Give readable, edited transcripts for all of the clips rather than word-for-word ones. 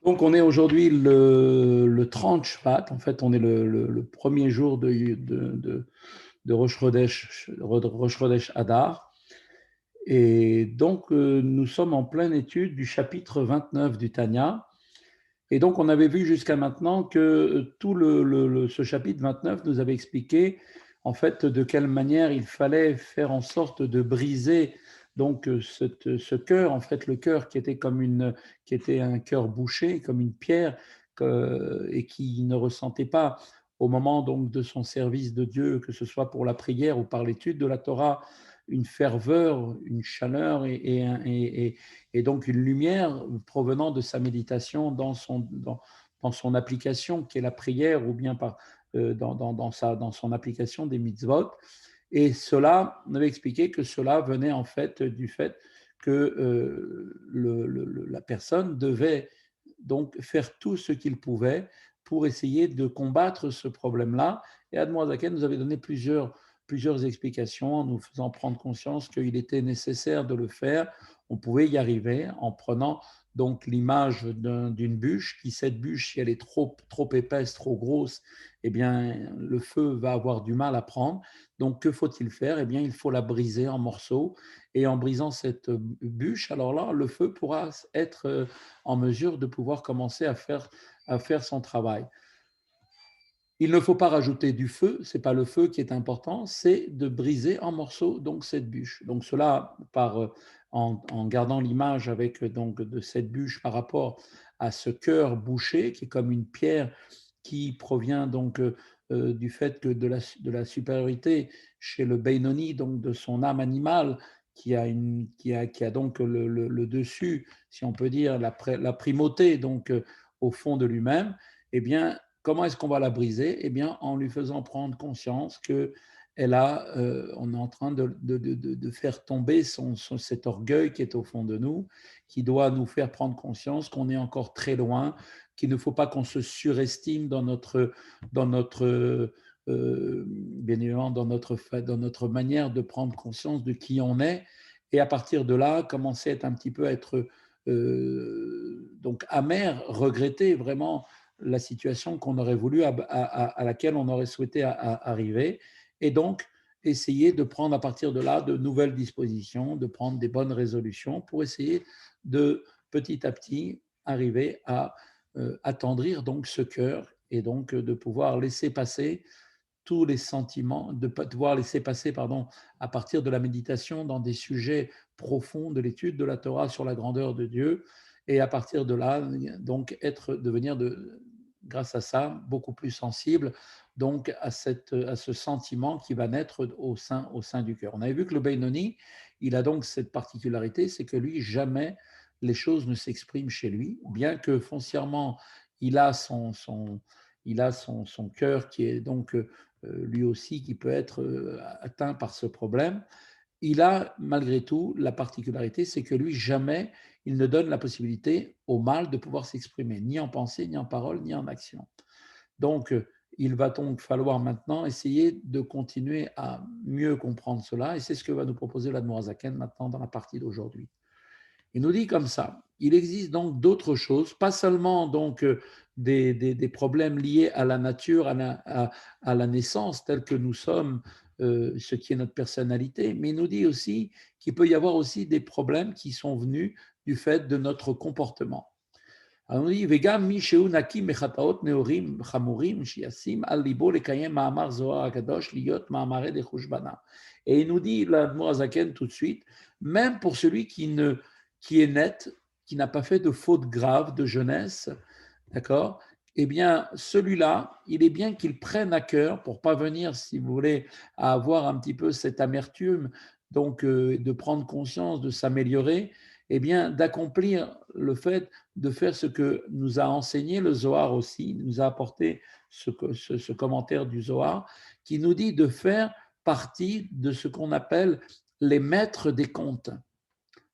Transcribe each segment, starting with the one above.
Donc, on est aujourd'hui le 30 Shvat. En fait, on est le premier jour de Rosh Chodesh Adar. Et donc, nous sommes en pleine étude du chapitre 29 du Tanya. Et donc, on avait vu jusqu'à maintenant que tout ce chapitre 29 nous avait expliqué, en fait, de quelle manière il fallait faire en sorte de briser donc ce cœur, en fait, le cœur qui était un cœur bouché, comme une pierre, et qui ne ressentait pas au moment donc de son service de Dieu, que ce soit pour la prière ou par l'étude de la Torah, une ferveur, une chaleur et donc une lumière provenant de sa méditation dans son application qui est la prière ou bien dans son application des mitzvot. Et cela, on avait expliqué que cela venait en fait du fait que la personne devait donc faire tout ce qu'il pouvait pour essayer de combattre ce problème-là. Et Admor Zaken nous avait donné plusieurs explications en nous faisant prendre conscience qu'il était nécessaire de le faire. On pouvait y arriver en prenant donc l'image d'une bûche, qui cette bûche, si elle est trop épaisse, trop grosse, eh bien, le feu va avoir du mal à prendre. Donc, que faut-il faire? Eh bien, il faut la briser en morceaux. Et en brisant cette bûche, alors là, le feu pourra être en mesure de pouvoir commencer à faire son travail. Il ne faut pas rajouter du feu, ce n'est pas le feu qui est important, c'est de briser en morceaux donc cette bûche. Donc cela, en gardant l'image avec donc de cette bûche par rapport à ce cœur bouché qui est comme une pierre qui provient donc du fait que de la supériorité chez le Beinoni, donc de son âme animale qui a donc le dessus, si on peut dire, la primauté donc au fond de lui-même, eh bien, comment est-ce qu'on va la briser? Eh bien, en lui faisant prendre conscience que on est en train de faire tomber cet orgueil qui est au fond de nous, qui doit nous faire prendre conscience qu'on est encore très loin, qu'il ne faut pas qu'on se surestime bien évidemment, dans notre manière de prendre conscience de qui on est, et à partir de là, commencer à être un petit peu à être donc amer, regretter vraiment la situation qu'on aurait voulu, à laquelle on aurait souhaité arriver, et donc essayer de prendre à partir de là de nouvelles dispositions, de prendre des bonnes résolutions pour essayer de petit à petit arriver à attendrir donc ce cœur et donc de pouvoir laisser passer tous les sentiments, de pouvoir laisser passer, pardon, à partir de la méditation dans des sujets profonds de l'étude de la Torah sur la grandeur de Dieu, et à partir de là, donc devenir grâce à ça beaucoup plus sensible donc à ce sentiment qui va naître au sein du cœur. On avait vu que le Beinoni, il a donc cette particularité, c'est que lui, jamais les choses ne s'expriment chez lui, bien que foncièrement, il a son cœur qui est donc lui aussi qui peut être atteint par ce problème. Il a malgré tout la particularité, c'est que lui, jamais il ne donne la possibilité au mal de pouvoir s'exprimer, ni en pensée, ni en parole, ni en action. Donc, il va donc falloir maintenant essayer de continuer à mieux comprendre cela, et c'est ce que va nous proposer l'Admorazaken maintenant dans la partie d'aujourd'hui. Il nous dit comme ça, il existe donc d'autres choses, pas seulement donc des problèmes liés à la nature, à la naissance telle que nous sommes, ce qui est notre personnalité, mais il nous dit aussi qu'il peut y avoir aussi des problèmes qui sont venus du fait de notre comportement. Alors, on dit, Vegam mi sheu naki mechataot neorim chamurim shiasim al libo lekayem ma'amar zohar akadosh liot ma'amare de chushbana. Et il nous dit, l'Admorazaken tout de suite, même pour celui qui est net, qui n'a pas fait de faute grave de jeunesse, d'accord? Eh bien, celui-là, il est bien qu'il prenne à cœur pour pas venir, si vous voulez, à avoir un petit peu cette amertume, donc de prendre conscience, de s'améliorer, eh bien, d'accomplir le fait de faire ce que nous a enseigné le Zohar aussi, nous a apporté ce commentaire du Zohar, qui nous dit de faire partie de ce qu'on appelle les maîtres des comptes,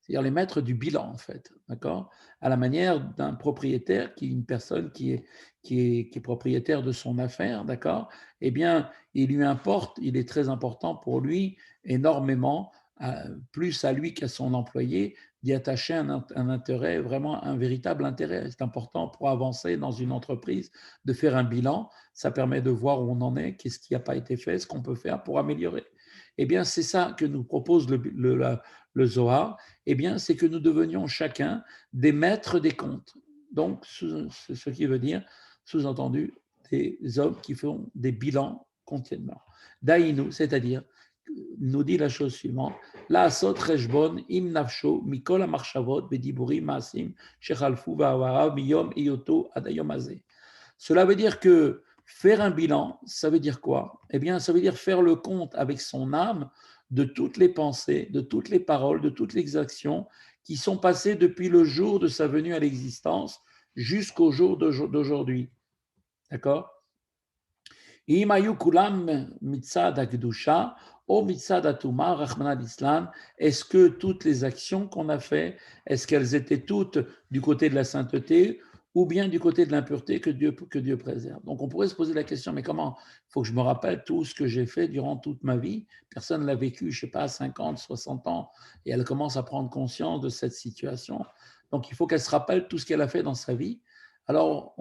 c'est-à-dire les maîtres du bilan, en fait, d'accord? À la manière d'un propriétaire, qui est une personne qui est propriétaire de son affaire, d'accord? Eh bien, il lui importe, il est très important pour lui énormément plus à lui qu'à son employé, d'y attacher un intérêt, vraiment un véritable intérêt. C'est important pour avancer dans une entreprise de faire un bilan. Ça permet de voir où on en est, qu'est-ce qui n'a pas été fait, ce qu'on peut faire pour améliorer. Eh bien, c'est ça que nous propose le Zohar. Eh bien, c'est que nous devenions chacun des maîtres des comptes. Donc, c'est ce qui veut dire, sous-entendu, des hommes qui font des bilans continuellement. Daïnou, c'est-à-dire, nous dit la chose suivante, la sot rejbon im nafsho mikol marchavot bediburi maasim shechalfu va'avara miyom iyoto adayom azeh. Cela veut dire que faire un bilan, ça veut dire quoi? Eh bien, ça veut dire faire le compte avec son âme de toutes les pensées, de toutes les paroles, de toutes les actions qui sont passées depuis le jour de sa venue à l'existence jusqu'au jour d'aujourd'hui. D'accord? Imayu kulam mitzad akdusha ou mitzad atuma, Rahman al-Islam, est-ce que toutes les actions qu'on a faites, est-ce qu'elles étaient toutes du côté de la sainteté ou bien du côté de l'impureté que Dieu préserve? Donc on pourrait se poser la question, mais comment? Il faut que je me rappelle tout ce que j'ai fait durant toute ma vie. Personne ne l'a vécu, je ne sais pas, 50, 60 ans, et elle commence à prendre conscience de cette situation. Donc il faut qu'elle se rappelle tout ce qu'elle a fait dans sa vie. Alors,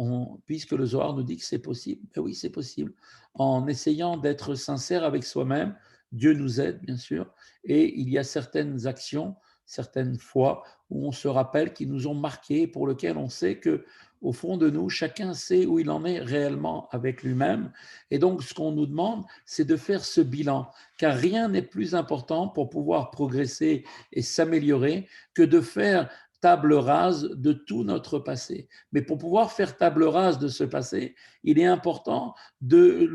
puisque le Zohar nous dit que c'est possible, ben oui, c'est possible. En essayant d'être sincère avec soi-même, Dieu nous aide, bien sûr, et il y a certaines actions, certaines fois où on se rappelle qui nous ont marqués, pour lesquelles on sait que, au fond de nous, chacun sait où il en est réellement avec lui-même. Et donc, ce qu'on nous demande, c'est de faire ce bilan, car rien n'est plus important pour pouvoir progresser et s'améliorer que de faire table rase de tout notre passé. Mais pour pouvoir faire table rase de ce passé, il est important de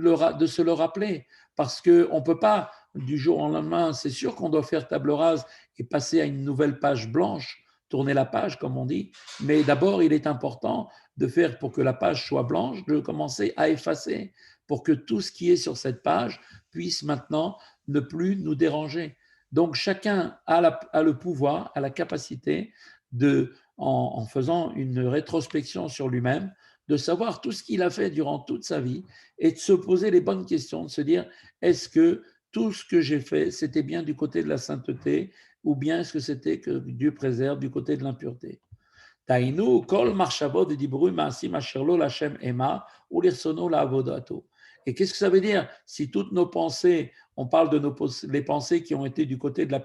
se le rappeler, parce qu'on ne peut pas, du jour au lendemain, c'est sûr qu'on doit faire table rase et passer à une nouvelle page blanche, tourner la page, comme on dit, mais d'abord, il est important de faire, pour que la page soit blanche, de commencer à effacer, pour que tout ce qui est sur cette page puisse maintenant ne plus nous déranger. Donc chacun a le pouvoir, a la capacité en faisant une rétrospection sur lui-même, de savoir tout ce qu'il a fait durant toute sa vie et de se poser les bonnes questions, de se dire, est-ce que tout ce que j'ai fait, c'était bien du côté de la sainteté ou bien est-ce que c'était que Dieu préserve du côté de l'impureté? Taïnou, kol marchavot de dibru maasim asherlo lachem ema ou l'irsono la avodato. Et qu'est-ce que ça veut dire? Si toutes nos pensées, on parle de les pensées qui ont été du côté de la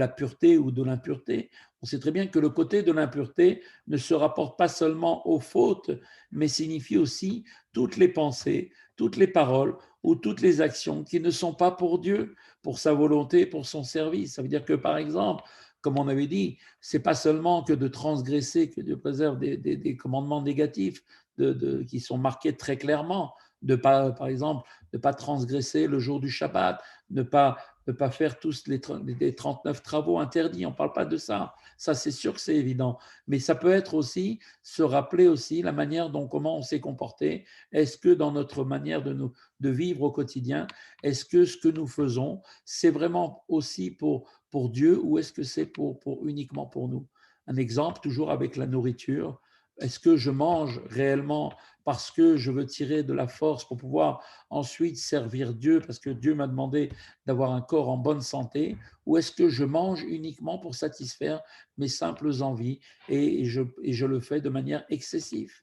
pureté ou de l'impureté, on sait très bien que le côté de l'impureté ne se rapporte pas seulement aux fautes, mais signifie aussi toutes les pensées, toutes les paroles ou toutes les actions qui ne sont pas pour Dieu, pour sa volonté, pour son service. Ça veut dire que, par exemple, comme on avait dit, c'est pas seulement que de transgresser, que Dieu préserve des commandements négatifs qui sont marqués très clairement, de pas, par exemple, ne pas transgresser le jour du Shabbat, ne pas faire tous les 39 travaux interdits, on ne parle pas de ça. Ça, c'est sûr que c'est évident. Mais ça peut être aussi se rappeler aussi la manière dont comment on s'est comporté. Est-ce que dans notre manière de vivre au quotidien, est-ce que ce que nous faisons, c'est vraiment aussi pour Dieu ou est-ce que c'est uniquement pour nous? Un exemple, toujours avec la nourriture. Est-ce que je mange réellement parce que je veux tirer de la force pour pouvoir ensuite servir Dieu, parce que Dieu m'a demandé d'avoir un corps en bonne santé, ou est-ce que je mange uniquement pour satisfaire mes simples envies et je le fais de manière excessive?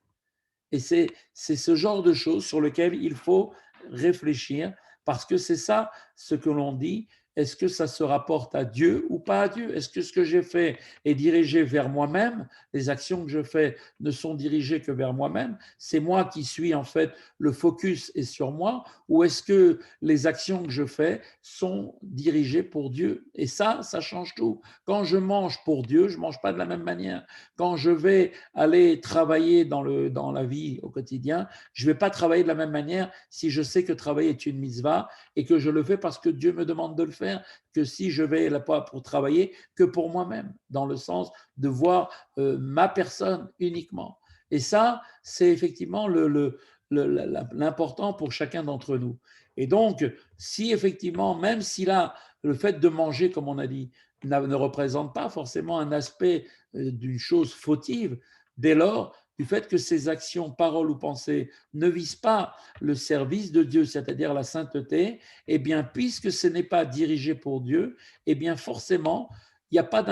Et c'est ce genre de choses sur lesquelles il faut réfléchir, parce que c'est ça ce que l'on dit. Est-ce que ça se rapporte à Dieu ou pas à Dieu? Est-ce que ce que j'ai fait est dirigé vers moi-même? Les actions que je fais ne sont dirigées que vers moi-même? C'est moi qui suis en fait, le focus est sur moi? Ou est-ce que les actions que je fais sont dirigées pour Dieu? Et ça change tout. Quand je mange pour Dieu, je ne mange pas de la même manière. Quand je vais aller travailler dans la vie au quotidien, je ne vais pas travailler de la même manière si je sais que travailler est une mitzvah et que je le fais parce que Dieu me demande de le faire, que si je vais là-bas pour travailler que pour moi-même, dans le sens de voir ma personne uniquement. Et ça, c'est effectivement l'important pour chacun d'entre nous. Et donc, si effectivement, même si là, le fait de manger, comme on a dit, ne représente pas forcément un aspect d'une chose fautive, dès lors, du fait que ses actions, paroles ou pensées ne visent pas le service de Dieu, c'est-à-dire la sainteté, eh bien, puisque ce n'est pas dirigé pour Dieu, eh bien, forcément, il n'y a pas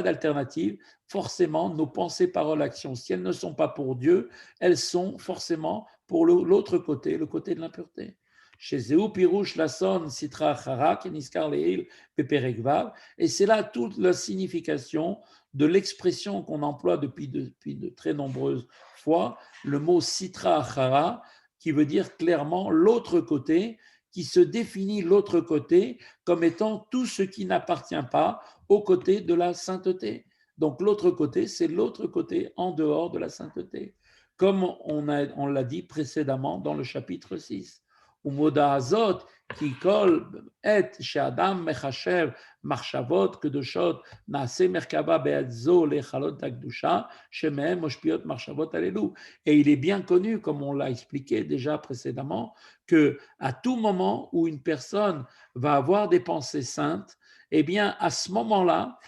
d'alternative. Forcément, nos pensées, paroles, actions, si elles ne sont pas pour Dieu, elles sont forcément pour l'autre côté, le côté de l'impureté. Chez Zéou Pirouche, Lasson, Sitra, Chara, Keniskar, Leil, Peperekvav. Et c'est là toute la signification de l'expression qu'on emploie depuis de très nombreuses fois, le mot Sitra Achara, qui veut dire clairement l'autre côté, qui se définit l'autre côté comme étant tout ce qui n'appartient pas au côté de la sainteté. Donc l'autre côté, c'est l'autre côté en dehors de la sainteté, comme on l'a dit précédemment dans le chapitre 6. Umoda Azot, qui colle et she'adam mechashev marchavot kedoshot naase merkava be'adzo lechalot takdusha shemehem moshpiot marchavot alelu. Et il est bien connu, comme on l'a expliqué déjà précédemment, que à tout moment où une personne va avoir des pensées saintes, eh bien à ce moment-là,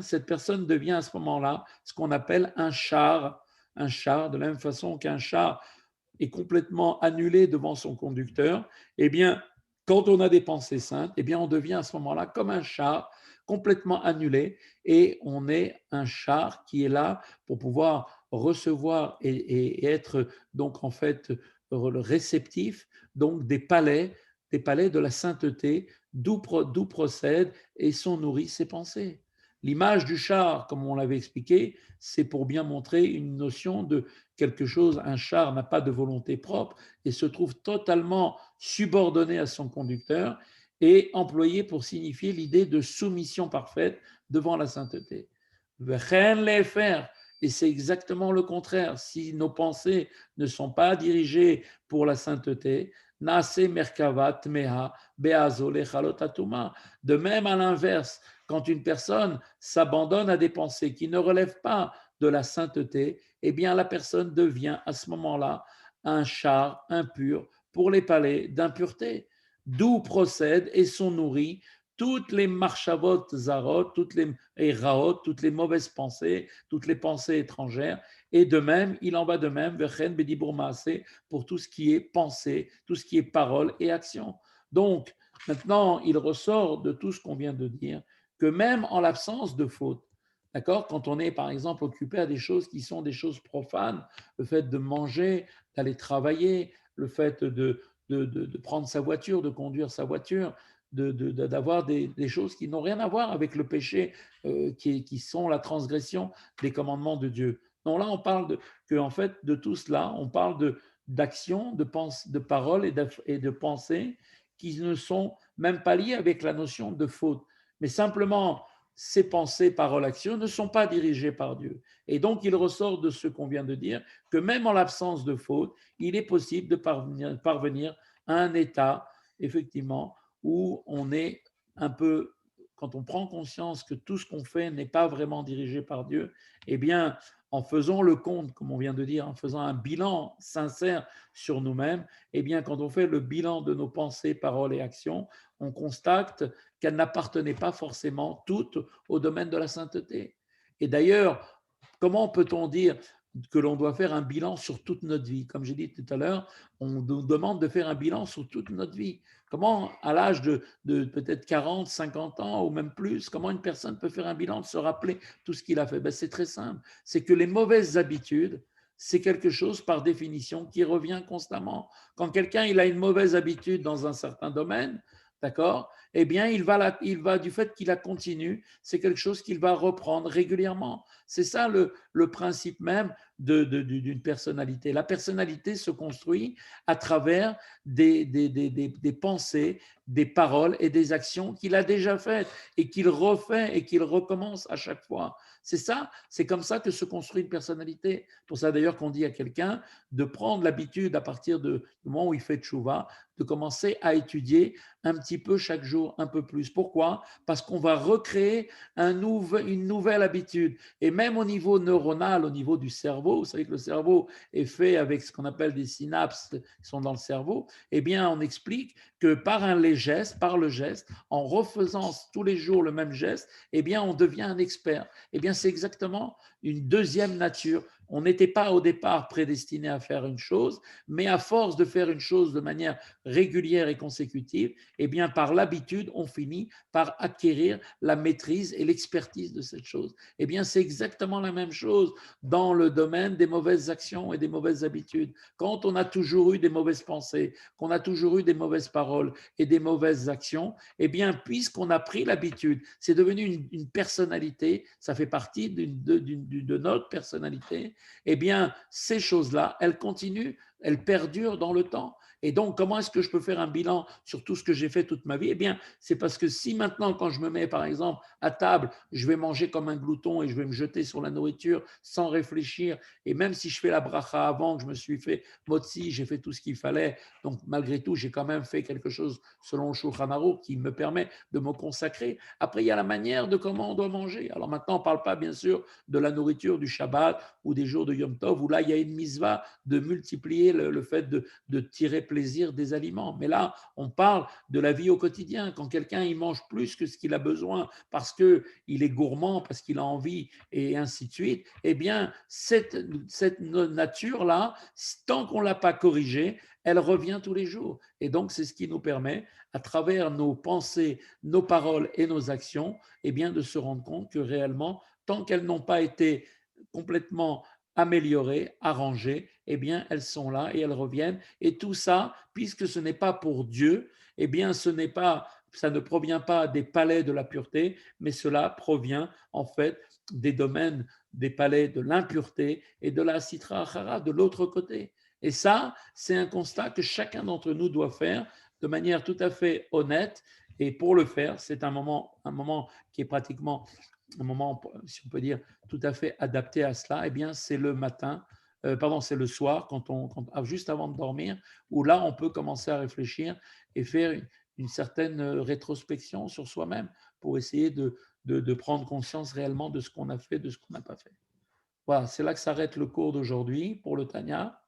cette personne devient à ce moment-là ce qu'on appelle un char, de la même façon qu'un char est complètement annulé devant son conducteur, eh bien, quand on a des pensées saintes, eh bien, on devient à ce moment-là comme un char complètement annulé et on est un char qui est là pour pouvoir recevoir et être donc en fait réceptif donc des palais de la sainteté d'où procèdent et sont nourries ses pensées. L'image du char, comme on l'avait expliqué, c'est pour bien montrer une notion de quelque chose. Un char n'a pas de volonté propre et se trouve totalement subordonné à son conducteur et employé pour signifier l'idée de soumission parfaite devant la sainteté. Et c'est exactement le contraire. Si nos pensées ne sont pas dirigées pour la sainteté, de même, à l'inverse, quand une personne s'abandonne à des pensées qui ne relèvent pas de la sainteté, eh bien la personne devient à ce moment-là un char impur pour les palais d'impureté, d'où procèdent et sont nourris toutes les marchavot zarot, toutes les eraot, toutes les mauvaises pensées, toutes les pensées étrangères. Et de même, il en va de même, pour tout ce qui est pensée, tout ce qui est parole et action. Donc, maintenant, il ressort de tout ce qu'on vient de dire que même en l'absence de faute, d'accord, quand on est par exemple occupé à des choses qui sont des choses profanes, le fait de manger, d'aller travailler, le fait de prendre sa voiture, de conduire sa voiture, d'avoir des choses qui n'ont rien à voir avec le péché, qui sont la transgression des commandements de Dieu. Donc là, on parle en fait, de tout cela, on parle d'action, de paroles et de pensées qui ne sont même pas liées avec la notion de faute, mais simplement ces pensées, paroles, actions ne sont pas dirigées par Dieu. Et donc, il ressort de ce qu'on vient de dire que même en l'absence de faute, il est possible de parvenir à un état, effectivement, où on est un peu, quand on prend conscience que tout ce qu'on fait n'est pas vraiment dirigé par Dieu, eh bien, en faisant le compte, comme on vient de dire, en faisant un bilan sincère sur nous-mêmes, eh bien, quand on fait le bilan de nos pensées, paroles et actions, on constate qu'elles n'appartenaient pas forcément toutes au domaine de la sainteté. Et d'ailleurs, comment peut-on dire que l'on doit faire un bilan sur toute notre vie? Comme j'ai dit tout à l'heure, on nous demande de faire un bilan sur toute notre vie. Comment, à l'âge de peut-être 40, 50 ans ou même plus, comment une personne peut faire un bilan, de se rappeler tout ce qu'il a fait? Ben, c'est très simple. C'est que les mauvaises habitudes, c'est quelque chose par définition qui revient constamment. Quand quelqu'un il a une mauvaise habitude dans un certain domaine, d'accord, eh bien, il va du fait qu'il la continue, c'est quelque chose qu'il va reprendre régulièrement. C'est ça le principe même d'une personnalité. La personnalité se construit à travers des pensées, des paroles et des actions qu'il a déjà faites et qu'il refait et qu'il recommence à chaque fois. C'est ça, c'est comme ça que se construit une personnalité. Pour ça d'ailleurs qu'on dit à quelqu'un de prendre l'habitude à partir du moment où il fait tchouva, de commencer à étudier un petit peu chaque jour, un peu plus. Pourquoi? Parce qu'on va recréer une nouvelle habitude. Et même au niveau neuronal, au niveau du cerveau, vous savez que le cerveau est fait avec ce qu'on appelle des synapses qui sont dans le cerveau, eh bien, on explique que par les gestes, par le geste, en refaisant tous les jours le même geste, eh bien, on devient un expert. Eh bien, c'est exactement une deuxième nature. On n'était pas au départ prédestiné à faire une chose, mais à force de faire une chose de manière régulière et consécutive, eh bien, par l'habitude, on finit par acquérir la maîtrise et l'expertise de cette chose. Eh bien, c'est exactement la même chose dans le domaine des mauvaises actions et des mauvaises habitudes. Quand on a toujours eu des mauvaises pensées, qu'on a toujours eu des mauvaises paroles et des mauvaises actions, eh bien, puisqu'on a pris l'habitude, c'est devenu une personnalité, ça fait partie de notre personnalité, eh bien, ces choses-là, elles continuent, elles perdurent dans le temps. Et donc, comment est-ce que je peux faire un bilan sur tout ce que j'ai fait toute ma vie? Eh bien, c'est parce que si maintenant, quand je me mets, par exemple, à table, je vais manger comme un glouton et je vais me jeter sur la nourriture sans réfléchir, et même si je fais la bracha avant, que je me suis fait motzi, j'ai fait tout ce qu'il fallait, donc malgré tout, j'ai quand même fait quelque chose selon le Shulchan Aruch qui me permet de me consacrer. Après, il y a la manière de comment on doit manger. Alors maintenant, on ne parle pas, bien sûr, de la nourriture du Shabbat ou des jours de Yom Tov, où là, il y a une mitzvah de multiplier le fait de tirer plaisir des aliments. Mais là, on parle de la vie au quotidien. Quand quelqu'un il mange plus que ce qu'il a besoin parce qu'il est gourmand, parce qu'il a envie, et ainsi de suite, eh bien, cette nature-là, tant qu'on ne l'a pas corrigée, elle revient tous les jours. Et donc, c'est ce qui nous permet, à travers nos pensées, nos paroles et nos actions, eh bien, de se rendre compte que réellement, tant qu'elles n'ont pas été complètement améliorées, arrangées, eh bien, elles sont là et elles reviennent. Et tout ça, puisque ce n'est pas pour Dieu, eh bien, ça ne provient pas des palais de la pureté, mais cela provient en fait des domaines, des palais de l'impureté et de la citra achara de l'autre côté. Et ça, c'est un constat que chacun d'entre nous doit faire de manière tout à fait honnête. Et pour le faire, c'est un moment qui est pratiquement un moment, si on peut dire, tout à fait adapté à cela. Eh bien, c'est le matin, pardon, c'est le soir, juste avant de dormir, où là, on peut commencer à réfléchir et faire une certaine rétrospection sur soi-même pour essayer de prendre conscience réellement de ce qu'on a fait, de ce qu'on n'a pas fait. Voilà, c'est là que s'arrête le cours d'aujourd'hui pour le Tanya.